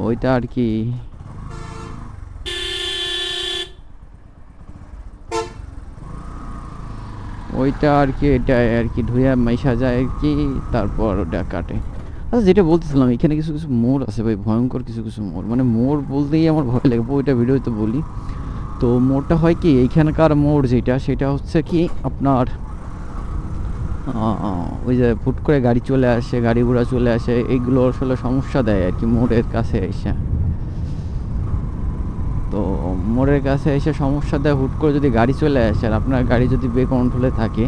ওইটা আর কি এটা আর কি ধুইয়া মাইশা যায় আর কি, তারপর ওটা কাটে। আচ্ছা, যেটা বলতেছিলাম, এখানে কিছু কিছু মোড় আছে ভাই, ভয়ঙ্কর কিছু কিছু মোড়, মানে মোড় বলতেই আমার ভয় লাগে, ওইটা ভিডিওতে বলি। তো মোড়টা হয় কি, এইখানকার মোড় যেটা, সেটা হচ্ছে কি আপনার ওই যে ফুট করে গাড়ি চলে আসে, গাড়ি ঘোড়া চলে আসে, এইগুলো আসলে সমস্যা দেয় আর কি মোড়ের কাছে এসে। তো মোড়ের কাছে এসে সমস্যা দেয়, হুট করে যদি গাড়ি চলে আসে আর আপনার গাড়ি যদি কন্ট্রোলে থাকে,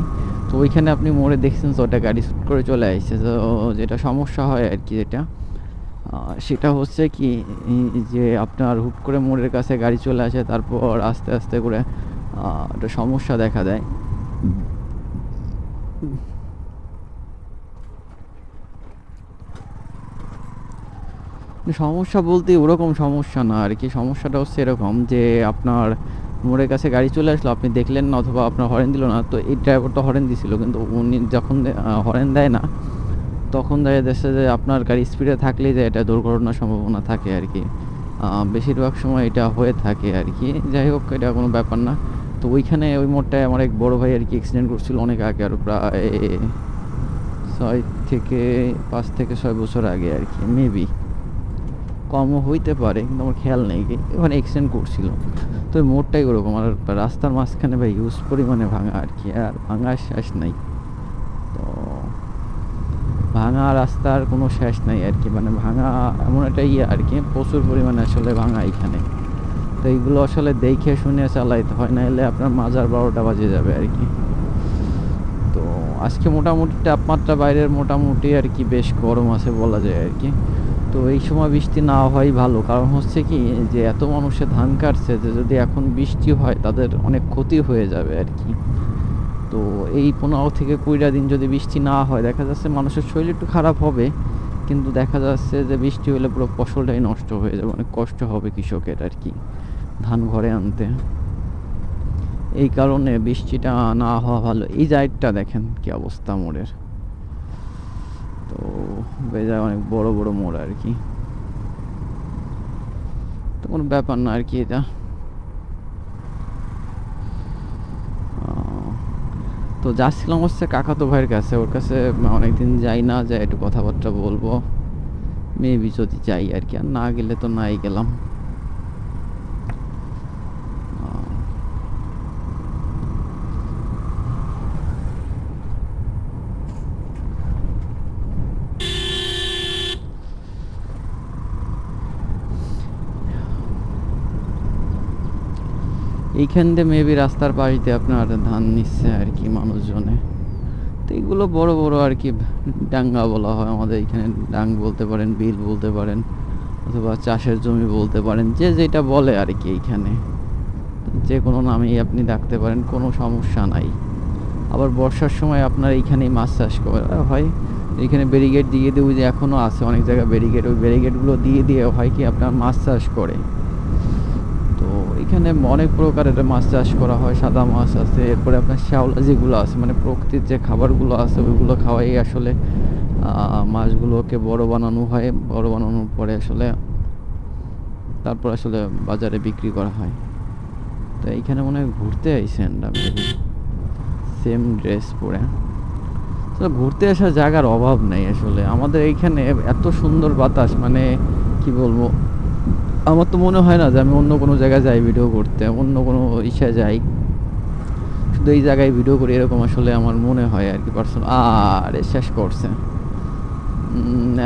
তো ওইখানে আপনি মোড়ে দেখছেন তো ওটা গাড়ি হুট করে চলে আসছে, তো যেটা সমস্যা হয় আর কি, সেটা হচ্ছে কি যে আপনার হুট করে মোড়ের কাছে গাড়ি চলে আসে, তারপর আস্তে আস্তে করে একটা সমস্যা দেখা দেয়। সমস্যা বলতে ওরকম সমস্যা না আর কি, সমস্যাটা হচ্ছে এরকম যে আপনার মোড়ের কাছে গাড়ি চলে আসলো, আপনি দেখলেন না, অথবা আপনার হরেন দিল না, তো এই ড্রাইভার তো হরেন দিছিল, কিন্তু উনি যখন হরেন দেয় না, তখন দেখা যাচ্ছে যে আপনার গাড়ি স্পিডে থাকলেই যে এটা দুর্ঘটনার সম্ভাবনা থাকে আর কি। বেশিরভাগ সময় এটা হয়ে থাকে আর কি। যাই হোক, এটা কোনো ব্যাপার না। তো ওইখানে ওই মোড়টায় আমার এক বড় ভাই আর কি অ্যাক্সিডেন্ট করছিল অনেক আগে, আর প্রায় 5 থেকে 6 বছর আগে আর কি, মেবি কমও হইতে পারে, কিন্তু আমার খেয়াল নেই কি ওখানে অ্যাক্সিডেন্ট করছিল। তো ওই মোড়টাই ওরকম, আর রাস্তার মাঝখানে ভাই হিউজ পরিমাণে ভাঙা আর কি, আর ভাঙা শেষ নাই। তো ভাঙা রাস্তার কোনো শেষ নাই আর কি, মানে ভাঙা এমন একটা আর কি, প্রচুর পরিমাণে আসলে ভাঙা এখানে। তো এইগুলো আসলে দেখে শুনে চালাইতে হয়, না হলে আপনার মাজার 12টা বাজে যাবে আর কি। তো আজকে মোটামুটি তাপমাত্রা বাইরের মোটামুটি আর কি বেশ গরম আছে বলা যায় আর কি। তো এই সময় বৃষ্টি না হয় ভালো, কারণ হচ্ছে কি যে এত মানুষে ধান কাটছে, যে যদি এখন বৃষ্টি হয় তাদের অনেক ক্ষতি হয়ে যাবে আর কি। তো এই 15 থেকে 20 দিন যদি বৃষ্টি না হয়, দেখা যাচ্ছে মানুষের শরীর একটু খারাপ হবে, কিন্তু দেখা যাচ্ছে যে বৃষ্টি হলে পুরো ফসলটাই নষ্ট হয়ে যাবে, অনেক কষ্ট হবে কৃষকের আর কি ধান ঘরে আনতে। এই কারণে বৃষ্টিটা না হওয়া ভালো। এই জায়গাটা দেখেন কি অবস্থা মোড়ের, তো বেজায় অনেক বড় বড় মোড় আর কি। তো কোনো ব্যাপার না আর কি এটা। তো যাচ্ছিলাম হচ্ছে কাকাতো ভাইয়ের কাছে, ওর কাছে অনেকদিন যাই না, যাই একটু কথাবার্তা বলবো, মেবি যদি যাই আর কি, আর না গেলে তো নাই গেলাম। এইখান দিয়ে মেবি রাস্তার পাশ দিয়ে আপনার ধান নিচ্ছে আর কি মানুষজনে। তো এইগুলো বড় বড় আর কি ডাঙ্গা বলা হয় আমাদের এখানে, ডাং বলতে পারেন, বিল বলতে পারেন, অথবা চাষের জমি বলতে পারেন, যে যেটা বলে আর কি। এইখানে যে কোনো নামেই আপনি ডাকতে পারেন, কোনো সমস্যা নাই। আবার বর্ষার সময় আপনার এইখানেই মাছ চাষ করা হয়। এইখানে ব্যারিকেড দিয়ে দিয়ে, ওই যে এখনও আছে অনেক জায়গায় ব্যারিকেড, ওই ব্যারিকেডগুলো দিয়ে দিয়ে হয় কি আপনার মাছ চাষ করে। তো এখানে অনেক প্রকারের মাছ চাষ করা হয়, সাদা মাছ আছে, এরপরে আপনার শ্যাওলা যেগুলো আছে, মানে প্রকৃতির যে খাবারগুলো আছে ওইগুলো খাওয়াই আসলে মাছগুলোকে বড় বানানো হয়, বড় বানানোর পরে আসলে তারপর আসলে বাজারে বিক্রি করা হয়। তো এইখানে মনে হয় ঘুরতে আইছেন আপনি, সেম ড্রেস পরে। তো ঘুরতে আসার জায়গার অভাব নেই আসলে আমাদের এইখানে, এত সুন্দর বাতাস, মানে কি বলবো, আমার তো মনে হয় না যে আমি অন্য কোনো জায়গায় যাই ভিডিও করতে, অন্য কোনো ইচ্ছা যাই, শুধু এই জায়গায় ভিডিও করি, এরকম আসলে আমার মনে হয় আর কি পার্সোনাল। আর শেষ করছে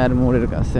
আর মোড়ের কাছে